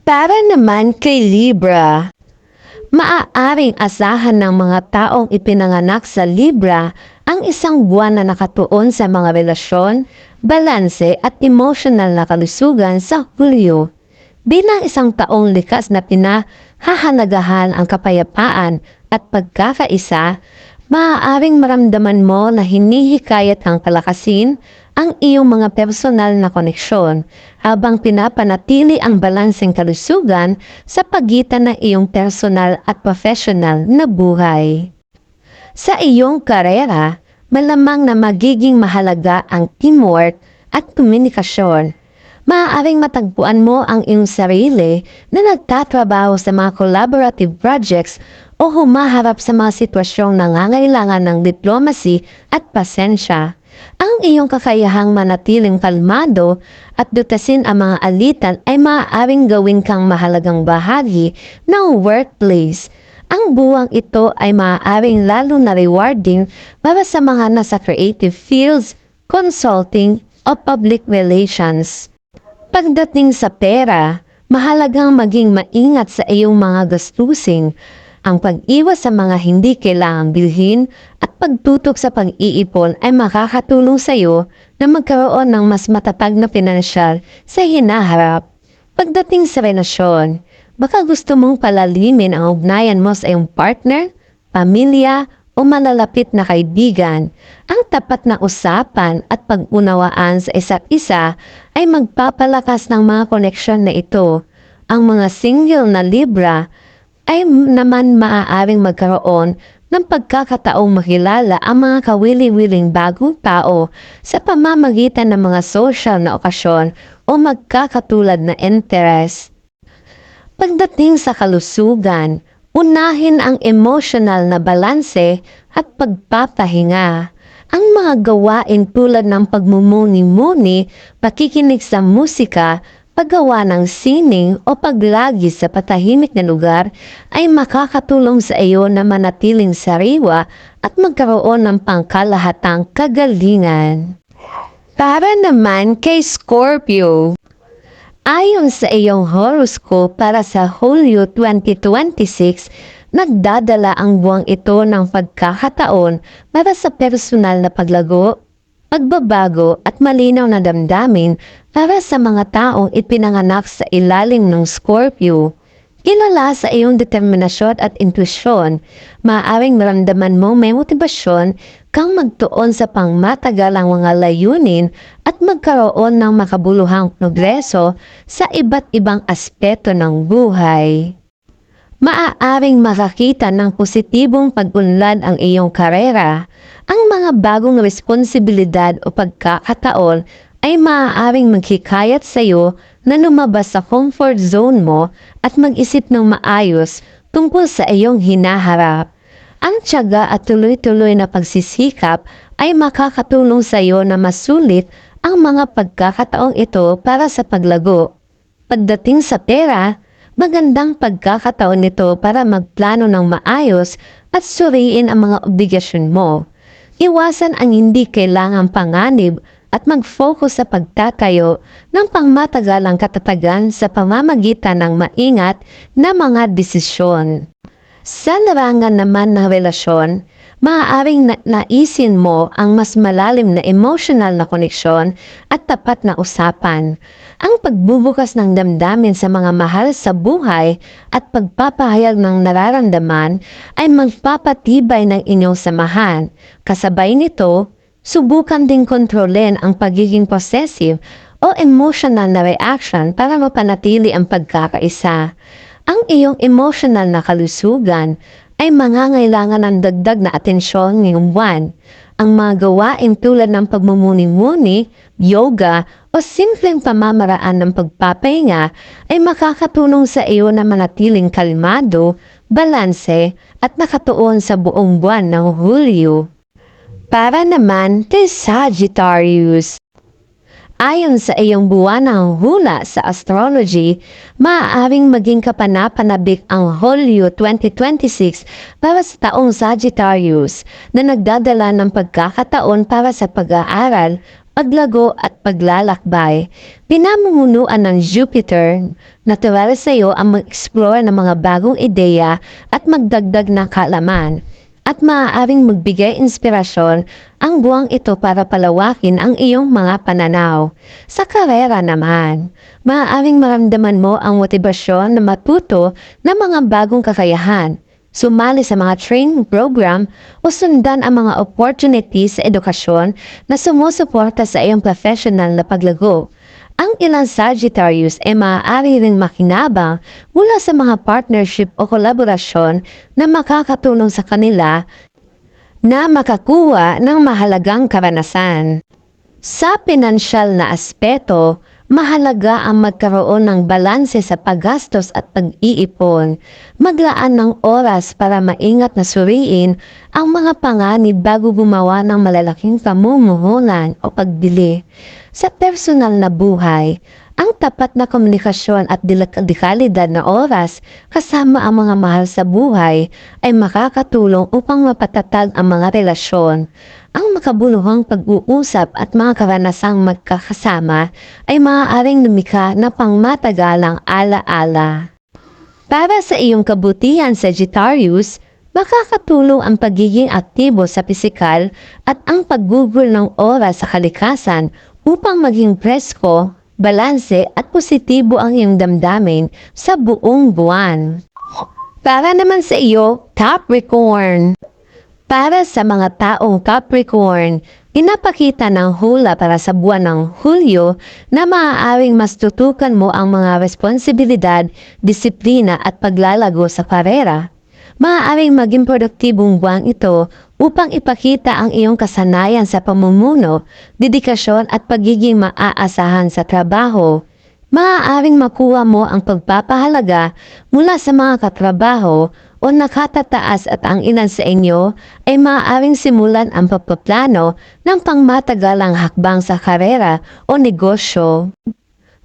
Para naman kay Libra, maaaring asahan ng mga taong ipinanganak sa Libra ang isang buwan na nakatuon sa mga relasyon, balanse at emosyonal na kalusugan sa Hulyo. Bilang isang taong likas na pinahahalagahan ang kapayapaan at pagkakaisa, maaaring maramdaman mo na hinihikayat kang kalakasin ang iyong mga personal na koneksyon habang pinapanatili ang balanseng kalusugan sa pagitan ng iyong personal at professional na buhay. Sa iyong karera, malamang na magiging mahalaga ang teamwork at komunikasyon. Maaaring matagpuan mo ang iyong sarili na nagtatrabaho sa mga collaborative projects o humaharap sa mga sitwasyong nangangailangan ng diplomacy at pasensya. Ang iyong kakayahang manatiling kalmado at dutasin ang mga alitan ay maaaring gawin kang mahalagang bahagi ng workplace. Ang buwang ito ay maaaring lalo na rewarding para sa mga nasa creative fields, consulting o public relations. Pagdating sa pera, mahalagang maging maingat sa iyong mga gastusin. Ang pag-iwas sa mga hindi kailangang bilhin at pagtutok sa pag-iipon ay makakatulong sa iyo na magkaroon ng mas matatag na pinansyal sa hinaharap. Pagdating sa relasyon, baka gusto mong palalimin ang ugnayan mo sa iyong partner, pamilya o malalapit na kaibigan. Ang tapat na usapan at pag-unawaan sa isa't isa ay magpapalakas ng mga koneksyon na ito. Ang mga single na Libra ay naman maaaring magkaroon ng pagkakataong makilala ang mga kawili-wiling bagong tao sa pamamagitan ng mga social na okasyon o magkakatulad na interes. Pagdating sa kalusugan, unahin ang emosyonal na balanse at pagpapahinga. Ang mga gawain tulad ng pagmumuni-muni, pakikinig sa musika, paggawa ng sining o paglagi sa patahimik na lugar ay makakatulong sa iyo na manatiling sariwa at magkaroon ng pangkalahatang kagalingan. Para naman kay Scorpio, ayon sa iyong horoscope para sa Hulyo 2026, nagdadala ang buwang ito ng pagkakataon para sa personal na paglago, pagbabago at malinaw na damdamin para sa mga taong ipinanganak sa ilalim ng Scorpio. Kilala sa iyong determinasyon at intuisyon, maaaring maramdaman mo may motibasyon kang magtuon sa pangmatagalang mga layunin at magkaroon ng makabuluhang progreso sa iba't ibang aspeto ng buhay. Maaaring makakita ng positibong pag-unlad ang iyong karera. Ang mga bagong responsibilidad o pagkakataon ay maaaring maghikayat sa iyo na lumabas sa comfort zone mo at mag-isip ng maayos tungkol sa iyong hinaharap. Ang tiyaga at tuloy-tuloy na pagsisikap ay makakatulong sa iyo na masulit ang mga pagkakataong ito para sa paglago. Pagdating sa pera, magandang pagkakataon nito para magplano ng maayos at suriin ang mga obligasyon mo. Iwasan ang hindi kailangang panganib at mag-focus sa pagtatayo ng pangmatagalang katatagan sa pamamagitan ng maingat na mga desisyon. Sa larangan naman ng relasyon, maaaring naisin mo ang mas malalim na emotional na koneksyon at tapat na usapan. Ang pagbubukas ng damdamin sa mga mahal sa buhay at pagpapahayag ng nararamdaman ay magpapatibay ng inyong samahan. Kasabay nito, subukan ding kontrolin ang pagiging possessive o emotional na reaction para mapanatili ang pagkakaisa. Ang iyong emotional na kalusugan ay mangangailangan ng dagdag na atensyon ngayong buwan. Ang mga gawain tulad ng pagmumuni-muni, yoga o simpleng pamamaraan ng pagpapahinga ay makakatulong sa iyo na manatiling kalmado, balanse at nakatuon sa buong buwan ng Hulyo. Para naman kay Sagittarius, ayon sa iyong buwanang hula sa astrology, maaaring maging kapanapanabik ang Hulyo 2026 para sa taong Sagittarius na nagdadala ng pagkakataon para sa pag-aaral, paglago at paglalakbay. Pinamumunuan ng Jupiter, natural sa iyo ang mag-explore ng mga bagong ideya at magdagdag ng kaalaman. At maaaring magbigay inspirasyon ang buwang ito para palawakin ang iyong mga pananaw. Sa karera naman, maaaring maramdaman mo ang motibasyon na matuto ng mga bagong kakayahan, sumali sa mga training program o sundan ang mga opportunities sa edukasyon na sumusuporta sa iyong professional na paglago. Ang ilang Sagittarius ay maaari ring makinabang mula sa mga partnership o kolaborasyon na makakatulong sa kanila na makakuha ng mahalagang karanasan. Sa pinansyal na aspeto, mahalaga ang magkaroon ng balanse sa paggastos at pag-iipon. Maglaan ng oras para maingat na suriin ang mga panganib bago gumawa ng malalaking pamumuhunan o pagbili. Sa personal na buhay, ang tapat na komunikasyon at dekalidad na oras kasama ang mga mahal sa buhay ay makakatulong upang mapatatag ang mga relasyon. Ang makabuluhang pag-uusap at mga karanasang magkakasama ay maaaring lumikha na pangmatagalang ala-ala. Para sa iyong kabutihan, Sagittarius, makakatulong ang pagiging aktibo sa pisikal at ang paggugol ng oras sa kalikasan upang maging presko, balanse at positibo ang iyong damdamin sa buong buwan. Para naman sa iyo, Capricorn. Para sa mga taong Capricorn, pinapakita ng hula para sa buwan ng Hulyo na maaaring mas tutukan mo ang mga responsibilidad, disiplina at paglalago sa karera. Maaaring maging produktibong buwan ito upang ipakita ang iyong kasanayan sa pamumuno, dedikasyon at pagiging maaasahan sa trabaho. Maaaring makuha mo ang pagpapahalaga mula sa mga katrabaho o nakatataas at ang ilan sa inyo ay maaaring simulan ang pagpaplano ng pangmatagalang hakbang sa karera o negosyo.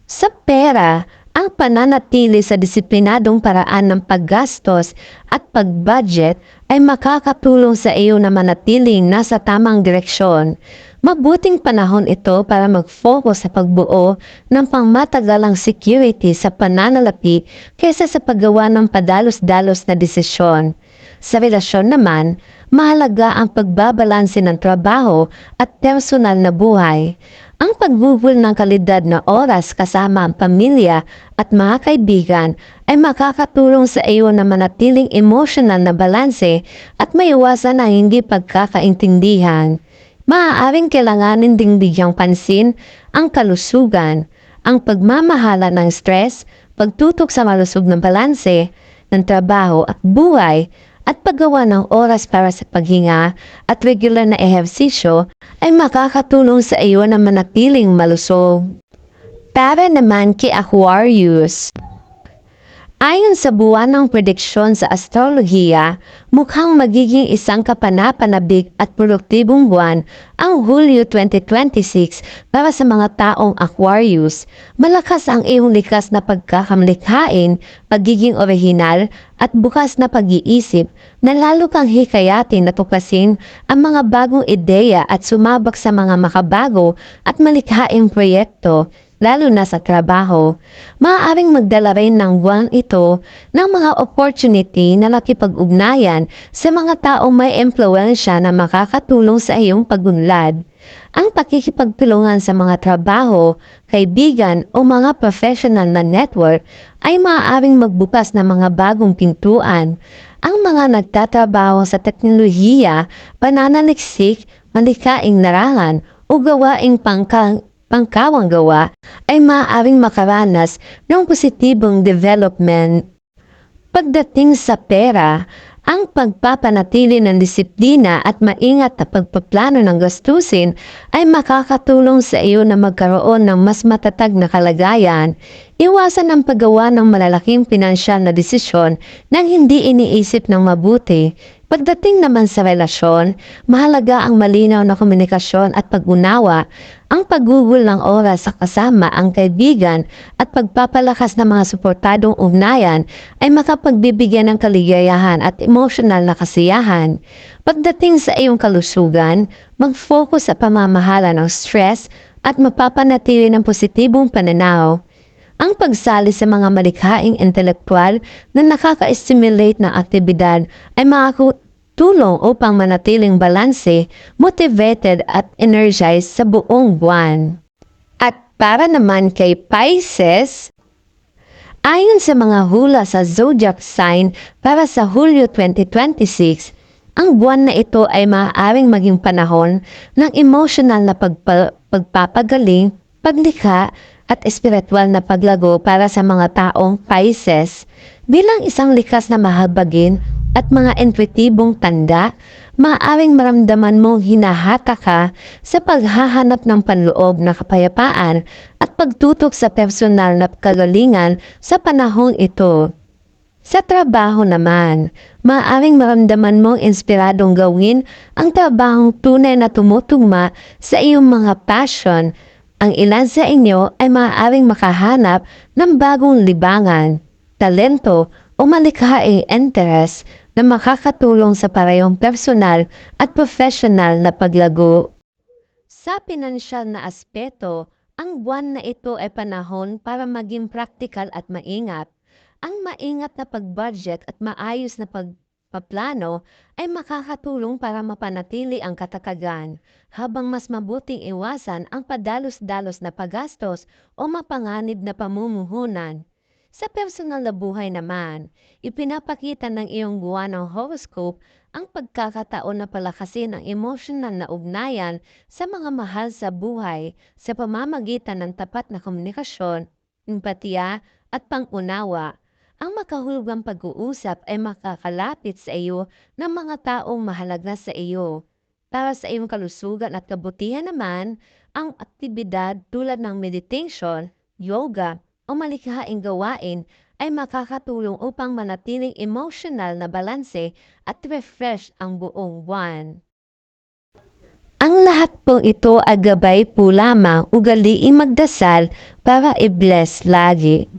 Sa pera, ang pananatili sa disiplinadong paraan ng paggastos at pag-budget ay makakatulong sa iyo na manatiling nasa tamang direksyon. Mabuting panahon ito para mag-focus sa pagbuo ng pangmatagalang security sa pananalapi kaysa sa paggawa ng padalos-dalos na desisyon. Sa relasyon naman, mahalaga ang pagbabalanse ng trabaho at personal na buhay. Ang pagbubul ng kalidad na oras kasama ang pamilya at mga kaibigan ay makakatulong sa iyo na manatiling emotional na balanse at maiwasan ang hindi pagkakaintindihan. Maaaring kailanganin ding bigyang pansin ang kalusugan, ang pagmamahala ng stress, pagtutok sa malusog ng balanse ng trabaho at buhay, at paggawa ng oras para sa paghinga at regular na ehersisyo ay makakatulong sa iyo na manatiling malusog. Para naman kay Aquarius, ayon sa buwan ng prediksyon sa astrolohiya, mukhang magiging isang kapanapanabik at produktibong buwan ang Hulyo 2026 para sa mga taong Aquarius. Malakas ang iyong likas na pagkakamlikhain, pagiging orihinal at bukas na pag-iisip na lalo kang hikayatin na tuklasin ang mga bagong ideya at sumabak sa mga makabago at malikhaing proyekto, lalo na sa trabaho. Maaaring magdala rin ng buwan ito ng mga opportunity na nakipag-ugnayan sa mga taong may impluwensya na makakatulong sa iyong pagunlad. Ang pakikipagtulungan sa mga trabaho, kaibigan o mga professional na network ay maaaring magbukas ng mga bagong pintuan. Ang mga nagtatrabaho sa teknolohiya, pananaliksik, malikhaing larangan o gawaing pangkawang gawa ay maaaring makaranas ng positibong development. Pagdating sa pera, ang pagpapanatili ng disiplina at maingat na pagpaplano ng gastusin ay makakatulong sa iyo na magkaroon ng mas matatag na kalagayan. Iwasan ang paggawa ng malalaking pinansyal na desisyon nang hindi iniisip ng mabuti. Pagdating naman sa relasyon, mahalaga ang malinaw na komunikasyon at pag-unawa, ang paggugol ng oras sa kasama ang kaibigan at pagpapalakas ng mga suportadong ugnayan ay makapagbibigyan ng kaligayahan at emosyonal na kasiyahan. Pagdating sa iyong kalusugan, mag-focus sa pamamahala ng stress at mapapanatili ng positibong pananaw. Ang pagsali sa mga malikhaing intelektual na nakaka-stimulate na aktibidad ay makakatulong upang manatiling balanse, motivated at energized sa buong buwan. At para naman kay Pisces, ayon sa mga hula sa zodiac sign para sa Hulyo 2026, ang buwan na ito ay maaaring maging panahon ng emotional na pagpapagaling, paglikha, at espiritual na paglago para sa mga taong Pisces. Bilang isang likas na mahabagin at mga intuitibong tanda, maaaring maramdaman mong hinahata ka sa paghahanap ng panloob na kapayapaan at pagtutok sa personal na kagalingan sa panahong ito. Sa trabaho naman, maaaring maramdaman mong inspiradong gawin ang trabahong tunay na tumutugma sa iyong mga passion. Ang ilan sa inyo ay maaaring makahanap ng bagong libangan, talento o malikhaing interest na makakatulong sa parehong personal at professional na paglago. Sa pinansyal na aspeto, ang buwan na ito ay panahon para maging praktikal at maingat. Ang maingat na pag-budget at maayos na pagpaplano ay makakatulong para mapanatili ang katatagan, habang mas mabuting iwasan ang padalos-dalos na paggastos o mapanganib na pamumuhunan. Sa personal na buhay naman, ipinapakita ng iyong buwan ng horoscope ang pagkakataon na palakasin ang emosyonal na ugnayan sa mga mahal sa buhay sa pamamagitan ng tapat na komunikasyon, empatiya at pangunawa. Ang makahulugang pag-uusap ay makakalapit sa iyo ng mga taong mahalaga sa iyo. Para sa iyong kalusugan at kabutihan naman, ang aktibidad tulad ng meditation, yoga o malikhaing gawain ay makakatulong upang manatiling emotional na balanse at refresh ang buong buwan. Ang lahat po ito ay gabay po lamang, ugaliing magdasal para i-bless lagi.